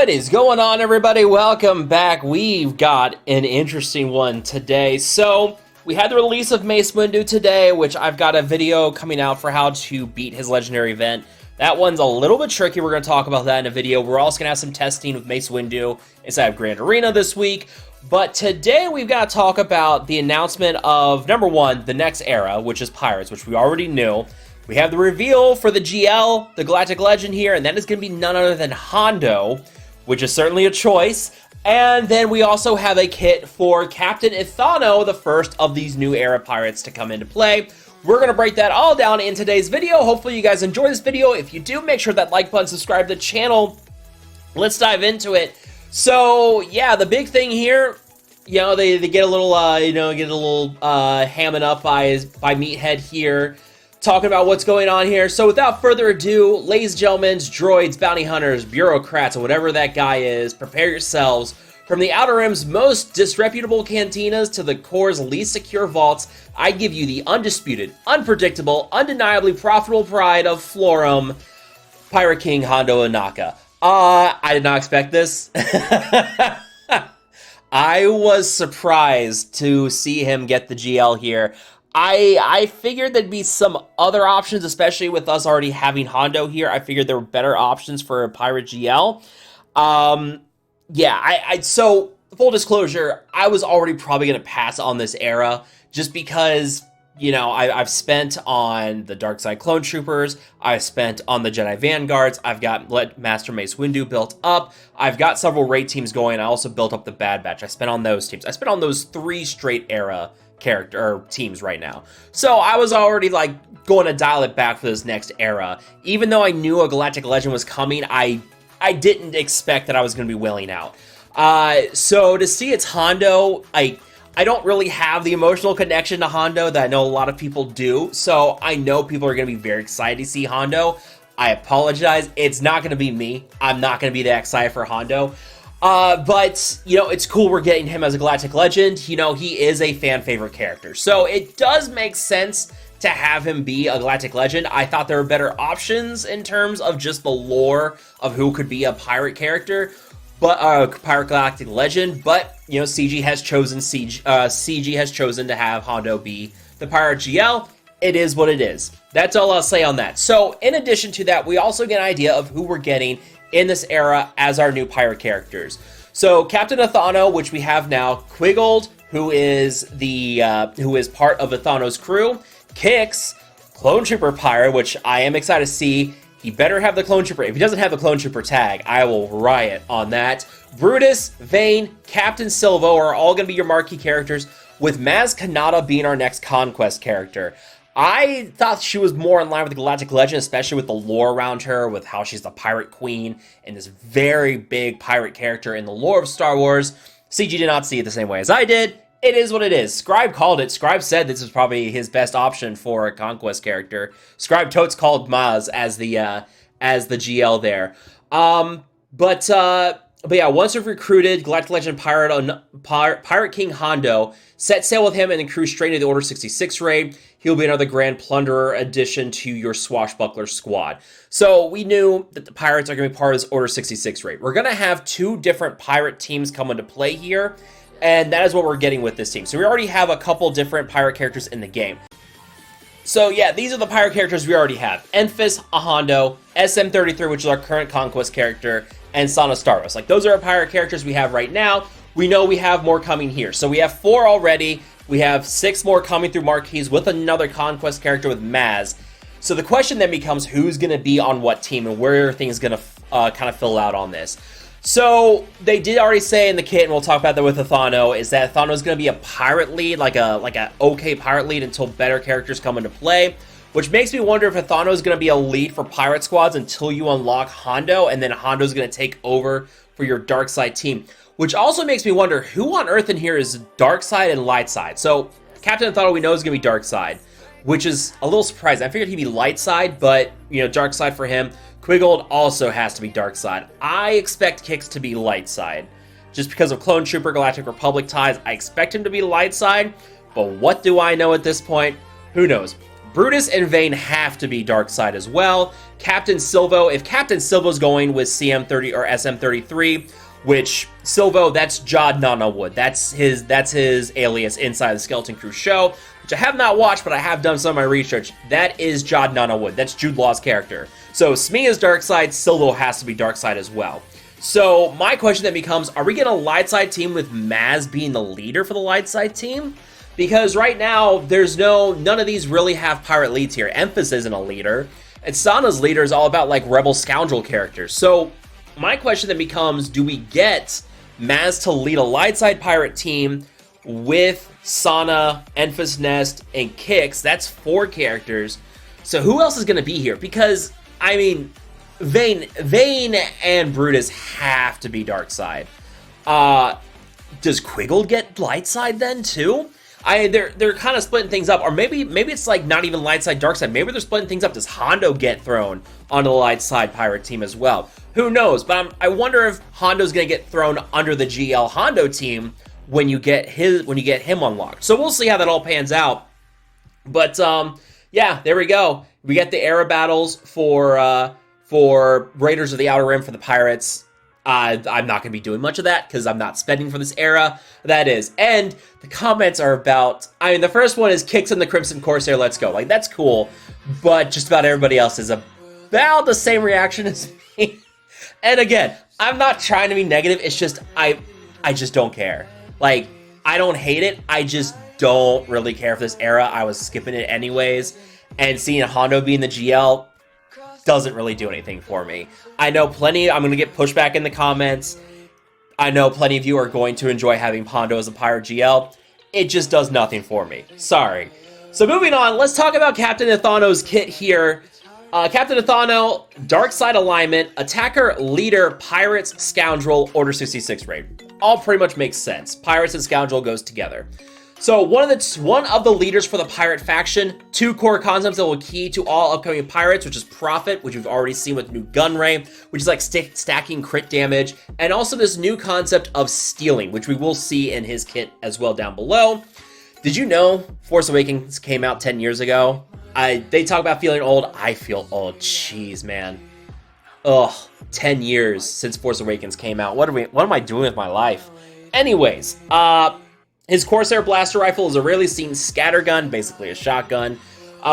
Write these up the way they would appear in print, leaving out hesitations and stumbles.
What is going on, everybody? Welcome back. We've got an interesting one today. So, we had the release of Mace Windu today, which I've got a video coming out for how to beat his legendary event. That one's a little bit tricky. We're going to talk about that in a video. We're also going to have some testing with Mace Windu inside of Grand Arena this week. But today, we've got to talk about the announcement of, number one, the next era, which is Pirates, which we already knew. We have the reveal for the GL, the Galactic Legend here, and that is going to be none other than Hondo, which is certainly a choice. And then we also have a kit for Captain Ithano, the first of these new era pirates to come into play. We're going to break that all down in today's video. Hopefully you guys enjoy this video. If you do, make sure that like button, subscribe to the channel. Let's dive into it. So, yeah, the big thing here, you know, they get a little, hamming up by Meathead here, talking about what's going on here. So without further ado, ladies and gentlemen, droids, bounty hunters, bureaucrats, and whatever that guy is, prepare yourselves. From the Outer Rim's most disreputable cantinas to the core's least secure vaults, I give you the undisputed, unpredictable, undeniably profitable pride of Florum, Pirate King Hondo Ohnaka. I did not expect this. I was surprised to see him get the GL here. I figured there'd be some other options, especially with us already having Hondo here. I figured there were better options for a Pirate GL. So, full disclosure, I was already probably going to pass on this era, just because, you know, I've spent on the Darkside Clone Troopers, I've spent on the Jedi Vanguards, I've got Master Mace Windu built up, I've got several raid teams going, I also built up the Bad Batch, I spent on those teams. I spent on those 3 straight era teams right now. So I was already like going to dial it back for this next era. Even though I knew a Galactic Legend was coming, I didn't expect that I was going to be willing out. So to see it's Hondo, I don't really have the emotional connection to Hondo that I know a lot of people do. So I know people are going to be very excited to see Hondo. I apologize. It's not going to be me. I'm not going to be that excited for Hondo. But, you know, it's cool we're getting him as a Galactic Legend. You know, he is a fan favorite character. So it does make sense to have him be a Galactic Legend. I thought there were better options in terms of just the lore of who could be a pirate character, but pirate Galactic Legend. But, you know, CG has chosen to have Hondo be the Pirate GL. It is what it is. That's all I'll say on that. So, in addition to that, we also get an idea of who we're getting in this era as our new pirate characters. So Captain Ithano, which we have now, Quiggold, who is part of Ithano's crew, Kix, Clone Trooper pirate, which I am excited to see. He better have the Clone Trooper. If he doesn't have the Clone Trooper tag, I will riot on that. Brutus, Vane, Captain Silvo are all going to be your marquee characters, with Maz Kanata being our next Conquest character. I thought she was more in line with the Galactic Legend, especially with the lore around her, with how she's the pirate queen and this very big pirate character in the lore of Star Wars. CG did not see it the same way as I did. It is what it is. Scribe called it. Scribe said this was probably his best option for a Conquest character. Scribe totes called Maz as the GL there. But yeah, once we've recruited Galactic Legend Pirate King Hondo, set sail with him and then cruise straight into the Order 66 raid. He'll be another Grand Plunderer addition to your Swashbuckler squad. So we knew that the pirates are going to be part of this Order 66 raid. We're going to have 2 different pirate teams come into play here, and that is what we're getting with this team. So we already have a couple different pirate characters in the game. So yeah, these are the pirate characters we already have. Enfys, Hondo, SM-33, which is our current Conquest character, and Sana Starros. Like, those are our pirate characters we have right now. We know we have more coming here. So we have 4 already. We have 6 more coming through Marquise with another Conquest character with Maz. So the question then becomes who's going to be on what team and where things going to kind of fill out on this. So they did already say in the kit, and we'll talk about that with Ithano, is that Ithano is going to be a pirate lead, like a okay pirate lead until better characters come into play. Which makes me wonder if Ithano is going to be a lead for pirate squads until you unlock Hondo, and then Hondo is going to take over for your dark side team. Which also makes me wonder who on Earth in here is dark side and light side. So Captain Ithano we know is going to be dark side, which is a little surprising. I figured he'd be light side, but you know, dark side for him. Quiggold also has to be dark side. I expect Kix to be light side, just because of Clone Trooper Galactic Republic ties. I expect him to be light side, but what do I know at this point? Who knows? Brutus and Vayne have to be dark side as well. Captain Silvo, if Captain Silvo's going with CM30 or SM33, which Silvo, that's Jod Nanawood. That's his alias inside the Skeleton Crew show, which I have not watched, but I have done some of my research. That is Jod Nanawood. That's Jude Law's character. So Smee is dark side, Silvo has to be dark side as well. So my question then becomes, are we getting a light side team with Maz being the leader for the light side team? Because right now, none of these really have pirate leads here. Emphas isn't a leader, and Sana's leader is all about like rebel scoundrel characters. So my question then becomes, do we get Maz to lead a light side pirate team with Sana, Enfys Nest, and Kix? That's 4 characters. So who else is going to be here? Because, I mean, Vayne and Brutus have to be dark side. Does Quiggle get light side then too? They're kind of splitting things up, or maybe it's like not even light side, dark side. Maybe they're splitting things up. Does Hondo get thrown onto the light side pirate team as well? Who knows? But I wonder if Hondo's gonna get thrown under the GL Hondo team when you get him unlocked. So we'll see how that all pans out. But yeah, there we go. We get the era battles for Raiders of the Outer Rim for the pirates. I'm not going to be doing much of that because I'm not spending for this era. That is. And the comments are about, I mean, the first one is Kix and the Crimson Corsair, let's go. Like, that's cool. But just about everybody else is about the same reaction as me. And again, I'm not trying to be negative. It's just, I just don't care. Like, I don't hate it. I just don't really care for this era. I was skipping it anyways. And seeing Hondo be in the GL doesn't really do anything for me. I know plenty, I'm going to get pushback in the comments. I know plenty of you are going to enjoy having Hondo as a pirate GL. It just does nothing for me. Sorry. So moving on, let's talk about Captain Ithano's kit here. Captain Ithano, Dark Side Alignment, Attacker, Leader, Pirates, Scoundrel, Order 66 raid. All pretty much makes sense. Pirates and Scoundrel goes together. So one of the leaders for the pirate faction, 2 core concepts that will key to all upcoming pirates, which is Prophet, which we've already seen with new gun ray, which is like stacking crit damage, and also this new concept of stealing, which we will see in his kit as well down below. Did you know Force Awakens came out 10 years ago? They talk about feeling old. I feel old. Jeez, man. Ugh, 10 years since Force Awakens came out. What am I doing with my life? Anyways, his Corsair Blaster Rifle is a rarely seen scattergun, basically a shotgun,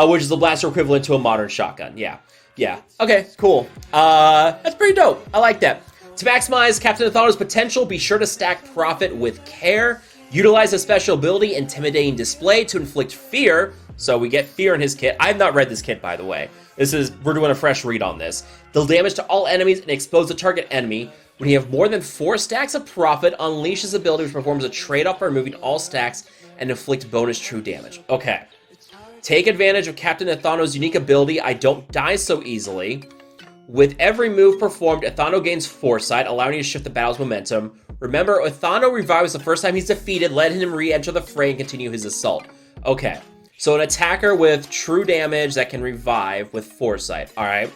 which is the blaster equivalent to a modern shotgun. Yeah. Okay, cool. That's pretty dope. I like that. To maximize Captain Ithano's potential, be sure to stack Prophet with care. Utilize a special ability, Intimidating Display, to inflict fear. So we get fear in his kit. I have not read this kit, by the way. We're doing a fresh read on this. Deal damage to all enemies and expose the target enemy. When you have more than 4 stacks of Prophet, unleash his ability, which performs a trade-off by removing all stacks and inflict bonus true damage. Okay. Take advantage of Captain Ithano's unique ability, I don't die so easily. With every move performed, Ithano gains Foresight, allowing you to shift the battle's momentum. Remember, Ithano revives the first time he's defeated, let him re-enter the fray and continue his assault. Okay. So an attacker with true damage that can revive with Foresight. Alright.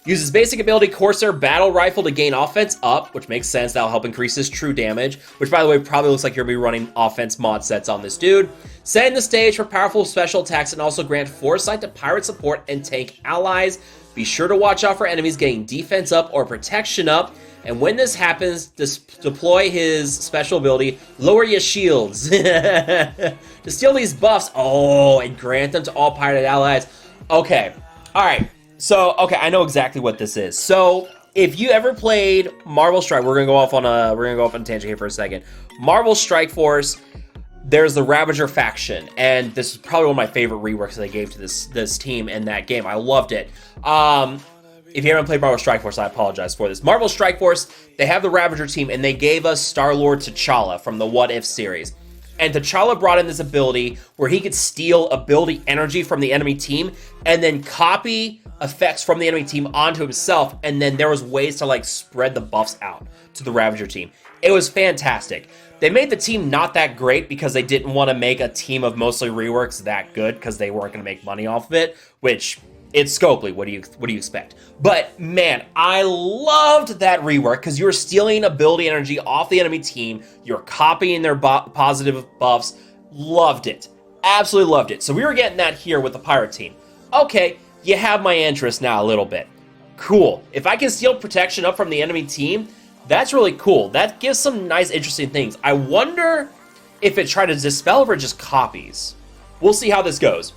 Uses basic ability Corsair Battle Rifle to gain offense up, which makes sense. That'll help increase his true damage, which, by the way, probably looks like you'll be running offense mod sets on this dude. Setting the stage for powerful special attacks and also grant Foresight to pirate support and tank allies. Be sure to watch out for enemies getting defense up or protection up. And when this happens, deploy his special ability, Lower Your Shields. To steal these buffs, and grant them to all pirate allies. Okay, alright. So, okay, I know exactly what this is. So, if you ever played Marvel Strike, we're gonna go off on a tangent here for a second. Marvel Strike Force, there's the Ravager faction, and this is probably one of my favorite reworks that they gave to this team in that game. I loved it. If you haven't played Marvel Strike Force, I apologize for this. Marvel Strike Force, they have the Ravager team, and they gave us Star-Lord T'Challa from the What If series. And T'Challa brought in this ability where he could steal ability energy from the enemy team and then copy effects from the enemy team onto himself, and then there was ways to like spread the buffs out to the Ravager team. It was fantastic. They made the team not that great because they didn't want to make a team of mostly reworks that good because they weren't going to make money off of it, which it's Scopely. What do you expect? But man, I loved that rework because you were stealing ability energy off the enemy team. You're copying their positive buffs. Loved it. Absolutely loved it. So we were getting that here with the pirate team. Okay, you have my interest now a little bit. Cool. If I can steal protection up from the enemy team, that's really cool. That gives some nice, interesting things. I wonder if it tried to dispel or just copies. We'll see how this goes.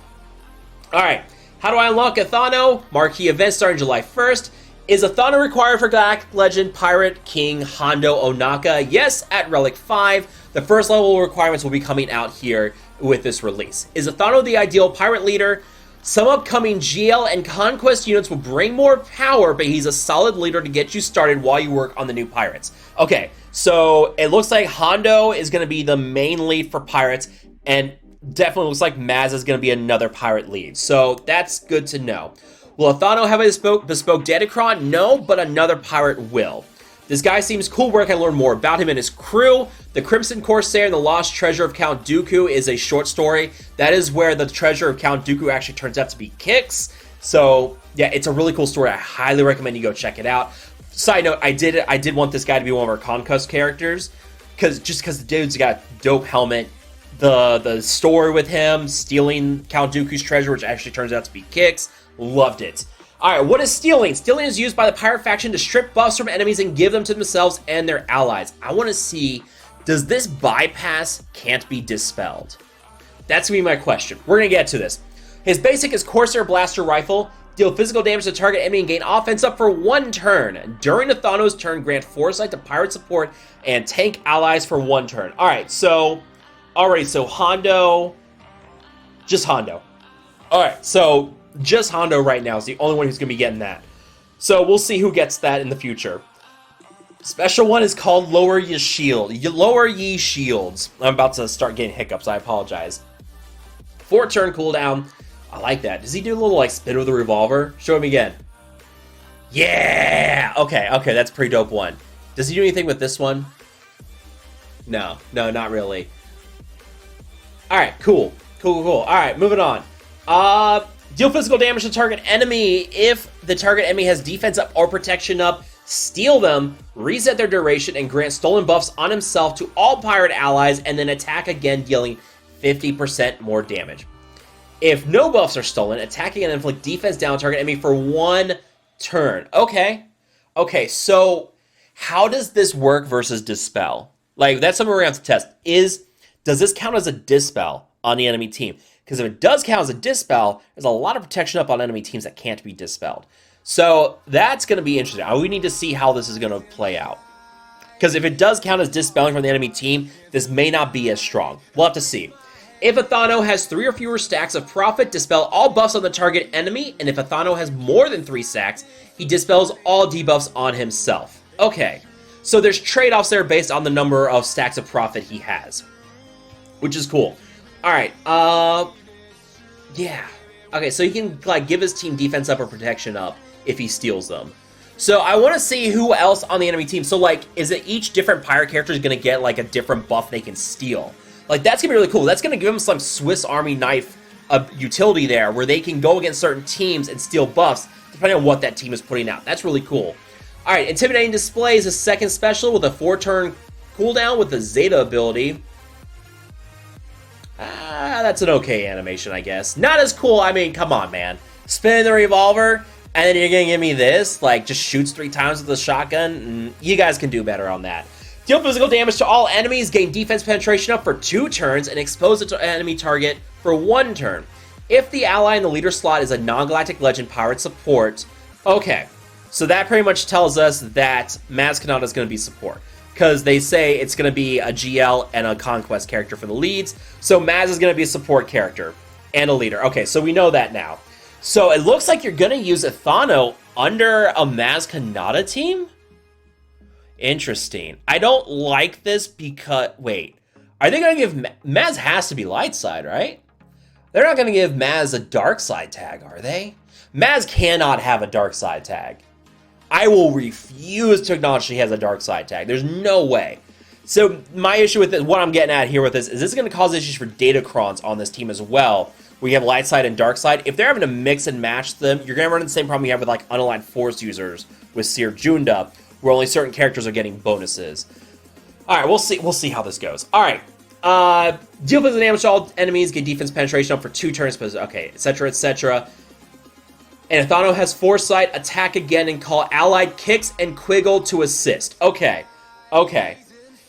Alright, how do I unlock Ithano? Marquee event starting July 1st. Is Ithano required for Galactic Legend Pirate King Hondo Onaka? Yes, at Relic 5. The first level requirements will be coming out here with this release. Is Ithano the ideal pirate leader? Some upcoming GL and Conquest units will bring more power, but he's a solid leader to get you started while you work on the new pirates. Okay, so it looks like Hondo is going to be the main lead for pirates, and definitely looks like Maz is going to be another pirate lead. So that's good to know. Will Ithano have a bespoke Datacron? No, but another pirate will. This guy seems cool. Where can I learn more about him and his crew? The Crimson Corsair and the Lost Treasure of Count Dooku is a short story. That is where the treasure of Count Dooku actually turns out to be Kix. So yeah, it's a really cool story. I highly recommend you go check it out. Side note, I did want this guy to be one of our Conquest characters, because the dude's got a dope helmet. The story with him stealing Count Dooku's treasure, which actually turns out to be Kix, loved it. Alright, what is stealing? Stealing is used by the pirate faction to strip buffs from enemies and give them to themselves and their allies. I want to see, does this bypass can't be dispelled? That's going to be my question. We're going to get to this. His basic is Corsair Blaster Rifle. Deal physical damage to target enemy and gain offense up for 1 turn. During Ithano's turn, grant Foresight to pirate support and tank allies for 1 turn. Alright, so Hondo. Just Hondo. Alright, so just Hondo right now is the only one who's going to be getting that. So we'll see who gets that in the future. Special one is called Lower Ye Shield. Lower Ye Shields. I'm about to start getting hiccups. I apologize. 4-turn cooldown. I like that. Does he do a little, like, spin with the revolver? Show him again. Yeah! Okay, that's a pretty dope one. Does he do anything with this one? No, not really. Alright, cool. Alright, moving on. Deal physical damage to target enemy. If the target enemy has defense up or protection up, steal them, reset their duration, and grant stolen buffs on himself to all pirate allies, and then attack again, dealing 50% more damage. If no buffs are stolen, attack again and inflict defense down target enemy for 1 turn. Okay, so how does this work versus dispel? Like, that's something we're going to have to test. Does this count as a dispel on the enemy team? Because if it does count as a dispel, there's a lot of protection up on enemy teams that can't be dispelled. So that's going to be interesting. We need to see how this is going to play out. Because if it does count as dispelling from the enemy team, this may not be as strong. We'll have to see. If Ithano has 3 or fewer stacks of Prophet, dispel all buffs on the target enemy. And if Ithano has more than 3 stacks, he dispels all debuffs on himself. Okay, so there's trade-offs there based on the number of stacks of Prophet he has, which is cool. Alright, yeah. Okay, so he can, like, give his team defense up or protection up if he steals them. So I want to see who else on the enemy team. So, like, is it each different pirate character is going to get, like, a different buff they can steal? Like, that's going to be really cool. That's going to give them some Swiss Army knife utility there, where they can go against certain teams and steal buffs, depending on what that team is putting out. That's really cool. Alright, Intimidating Display is a second special with a 4-turn cooldown with the Zeta ability. That's an okay animation, I guess. Not as cool. I mean, come on, man. Spinning the revolver, and then you're gonna give me this? Like, just shoots 3 times with the shotgun? You guys can do better on that. Deal physical damage to all enemies, gain defense penetration up for 2 turns, and expose it to enemy target for 1 turn. If the ally in the leader slot is a non-Galactic Legend pirate support... Okay, so that pretty much tells us that Maz Kanata is going to be support. Because they say it's going to be a GL and a Conquest character for the leads. So Maz is going to be a support character and a leader. Okay, so we know that now. So it looks like you're going to use Ithano under a Maz Kanata team? Interesting. I don't like this because... Wait. Are they going to give... Maz has to be light side, right? They're not going to give Maz a dark side tag, are they? Maz cannot have a dark side tag. I will refuse to acknowledge she has a dark side tag. There's no way. So my issue with this, what I'm getting at here with this, is this going to cause issues for Datacrons on this team as well, where you have light side and dark side. If they're having to mix and match them, you're going to run into the same problem you have with like unaligned Force users with Seer Junda, where only certain characters are getting bonuses. All right, we'll see how this goes. All right, Deal physical damage to all enemies, get defense penetration up for 2 turns, okay, etc., etc. And Ithano has Foresight, attack again, and call allied kicks and Quiggle to assist. Okay, okay.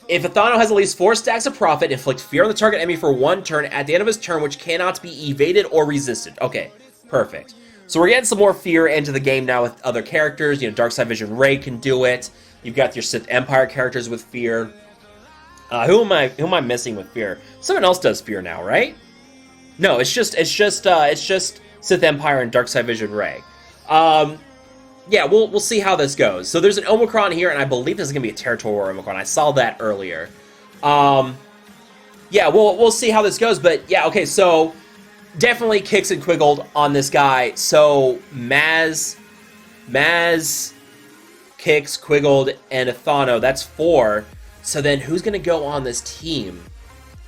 If Ithano has at least 4 stacks of profit, inflict fear on the target enemy for 1 turn at the end of his turn, which cannot be evaded or resisted. Okay, perfect. So we're getting some more fear into the game now with other characters. You know, Darkside Vision Ray can do it. You've got your Sith Empire characters with fear. Who am I missing with fear? Someone else does fear now, right? No, it's just Sith Empire and Darkside Vision Ray. Yeah, we'll see how this goes. So there's an Omicron here, and I believe this is gonna be a Territory War Omicron. I saw that earlier. Yeah, we'll see how this goes. But yeah, okay, so definitely kicks and Quiggled on this guy. So Maz kicks, Quiggled, and Ithano. That's 4. So then who's going to go on this team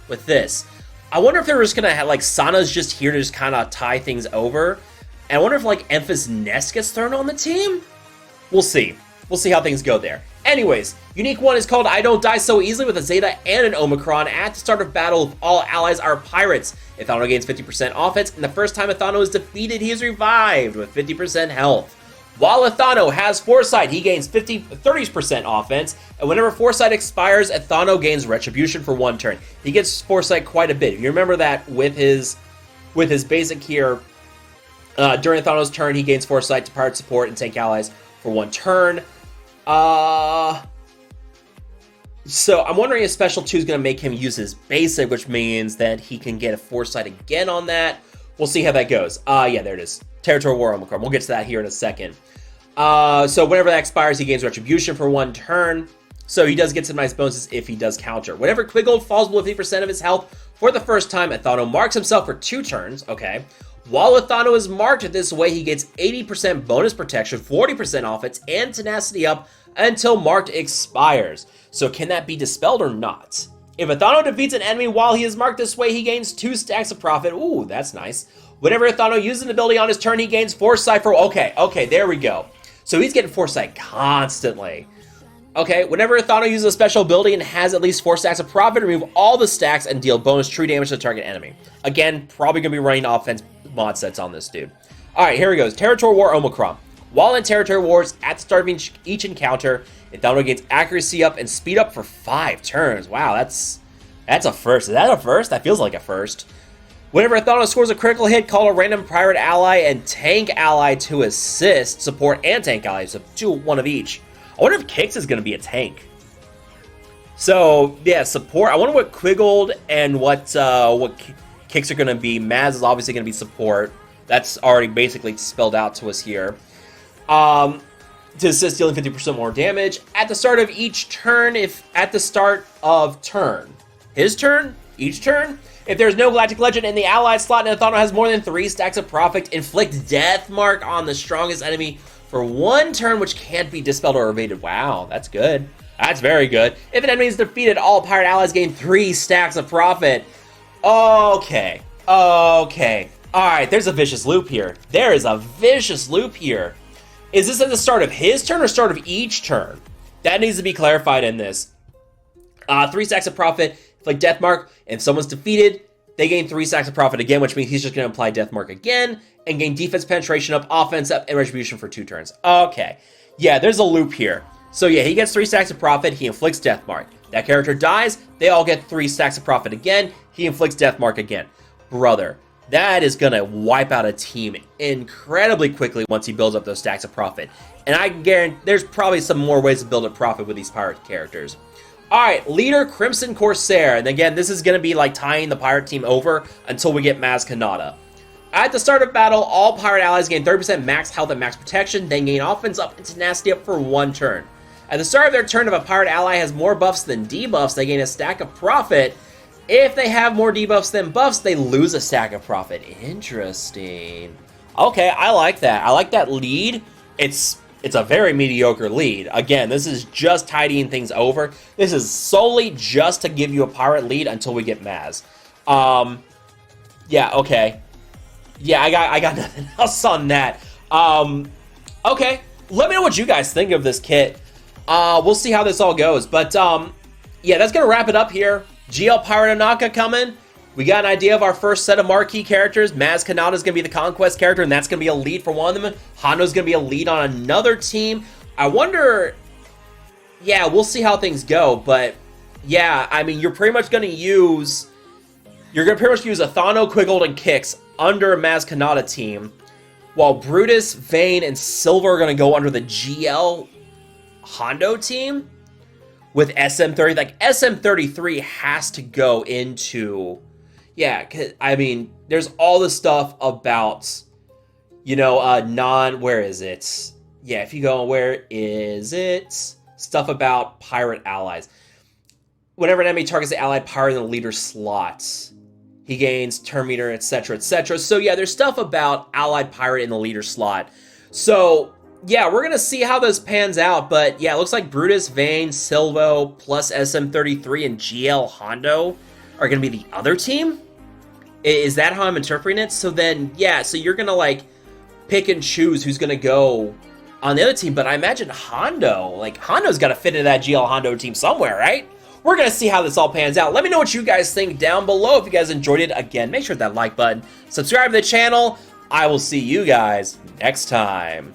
with this? I wonder if they're just going to have, like, Sana's just here to just kind of tie things over. And I wonder if, like, Emphas Nest gets thrown on the team? We'll see. We'll see how things go there. Anyways, Unique 1 is called I Don't Die So Easily with a Zeta and an Omicron. At the start of battle, if all allies are pirates, Ithano gains 50% offense, and the first time Ithano is defeated, he is revived with 50% health. While Ithano has Foresight, he gains 30% offense, and whenever Foresight expires, Ithano gains Retribution for 1 turn. He gets Foresight quite a bit. If you remember that with his basic here, during Ithano's turn, he gains Foresight to pirate support and tank allies for 1 turn. So I'm wondering if Special 2 is going to make him use his basic, which means that he can get a Foresight again on that. We'll see how that goes. Yeah, there it is. Territory War Omicron. We'll get to that here in a second. So whenever that expires, he gains Retribution for 1 turn. So he does get some nice bonuses if he does counter. Whenever Quiggled falls below 50% of his health for the first time, Ithano marks himself for 2 turns. Okay. While Ithano is marked this way, he gets 80% bonus protection, 40% offense, and tenacity up until marked expires. So can that be dispelled or not? If Ithano defeats an enemy while he is marked this way, he gains 2 stacks of profit. Ooh, that's nice. Whenever Ithano uses an ability on his turn, he gains Foresight for... Okay, there we go. So he's getting Foresight constantly. Okay, whenever Ithano uses a special ability and has at least 4 stacks of profit, remove all the stacks and deal bonus true damage to the target enemy. Again, probably going to be running offense mod sets on this dude. Alright, here he goes. Territory War Omicron. While in Territory Wars, at the start of each encounter, Ithano gains accuracy up and speed up for 5 turns. Wow, that's a first. Is that a first? That feels like a first. Whenever Ithano scores a critical hit, call a random pirate ally and tank ally to assist, support, and tank ally. So do 1 of each. I wonder if Kix is going to be a tank. So, yeah, support. I wonder what Quiggled and what Kix are going to be. Maz is obviously going to be support. That's already basically spelled out to us here. To assist, dealing 50% more damage. At the start of each turn, his turn, each turn, if there's no Galactic Legend in the allied slot and Ithano has more than 3 stacks of profit, inflict Death Mark on the strongest enemy for 1 turn, which can't be dispelled or evaded. Wow, that's good. That's very good. If an enemy is defeated, all pirate allies gain 3 stacks of profit. Okay. Alright, there's a vicious loop here. There is a vicious loop here. Is this at the start of his turn or start of each turn? That needs to be clarified in this. 3 stacks of profit, like Death Mark. If someone's defeated, they gain 3 stacks of profit again, which means he's just going to apply Death Mark again and gain defense penetration up, offense up, and retribution for 2 turns. Okay. Yeah, there's a loop here. So yeah, he gets 3 stacks of profit, he inflicts Death Mark. That character dies, they all get 3 stacks of profit again, he inflicts Death Mark again. Brother, that is going to wipe out a team incredibly quickly once he builds up those stacks of profit. And I guarantee there's probably some more ways to build up profit with these pirate characters. Alright, Leader Crimson Corsair. And again, this is going to be like tying the pirate team over until we get Maz Kanata. At the start of battle, all pirate allies gain 30% max health and max protection, then gain offense up and tenacity up for 1 turn. At the start of their turn, if a pirate ally has more buffs than debuffs, they gain a stack of profit. If they have more debuffs than buffs, they lose a stack of profit. Interesting. Okay, I like that. I like that lead. It's a very mediocre lead. Again, this is just tidying things over. This is solely just to give you a pirate lead until we get Maz. Yeah, okay. Yeah, I got nothing else on that. Okay, let me know what you guys think of this kit. We'll see how this all goes. But, yeah, that's going to wrap it up here GL Pirate Anaka coming. We got an idea of our first set of marquee characters. Maz Kanata's going to be the Conquest character, and that's going to be a lead for one of them. Hondo's going to be a lead on another team. I wonder... Yeah, we'll see how things go, but... Yeah, I mean, you're pretty much going to use... You're going to pretty much use Ithano, Quiggold, and Kix under a Maz Kanata team, while Brutus, Vayne, and Silver are going to go under the GL Hondo team with SM30. Like, SM33 has to go into... Yeah, I mean, there's all the stuff about, you know, where is it? Yeah, if you go, where is it? Stuff about pirate allies. Whenever an enemy targets the allied pirate in the leader slot, he gains turn meter, etc., etc. So, yeah, there's stuff about allied pirate in the leader slot. So, yeah, we're going to see how this pans out. But, yeah, it looks like Brutus, Vayne, Silvo, plus SM33 and GL Hondo are going to be the other team? Is that how I'm interpreting it? So then, yeah, so you're going to, like, pick and choose who's going to go on the other team. But I imagine Hondo, like, Hondo's got to fit into that GL Hondo team somewhere, right? We're going to see how this all pans out. Let me know what you guys think down below. If you guys enjoyed it, again, make sure to hit that like button. Subscribe to the channel. I will see you guys next time.